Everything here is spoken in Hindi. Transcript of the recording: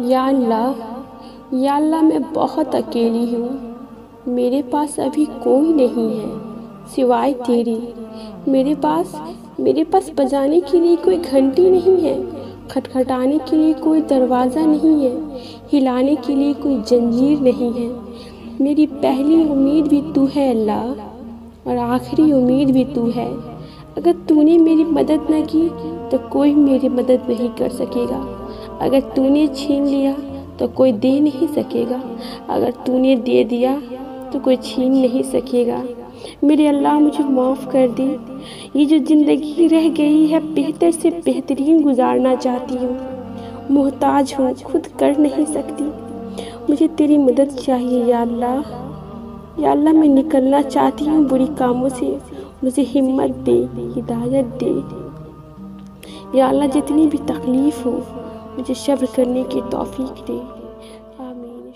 या अल्लाह मैं बहुत अकेली हूँ। मेरे पास अभी कोई नहीं है सिवाय तेरी। मेरे पास बजाने के लिए कोई घंटी नहीं है, खटखटाने के लिए कोई दरवाज़ा नहीं है, हिलाने के लिए कोई जंजीर नहीं है। मेरी पहली उम्मीद भी तू है अल्लाह, और आखिरी उम्मीद भी तू है। अगर तूने मेरी मदद न की तो कोई मेरी मदद नहीं कर सकेगा। अगर तूने छीन लिया तो कोई दे नहीं सकेगा। अगर तूने दे दिया तो कोई छीन नहीं सकेगा। मेरे अल्लाह मुझे माफ़ कर दे। ये जो ज़िंदगी रह गई है बेहतर से बेहतरीन गुजारना चाहती हूँ। मोहताज हूँ, खुद कर नहीं सकती। मुझे तेरी मदद चाहिए या अल्लाह मैं निकलना चाहती हूँ बुरी कामों से। मुझे हिम्मत दे, हिदायत दे या अल्लाह। जितनी भी तकलीफ़ हो मुझे सब्र करने की तौफीक दे। आमीन।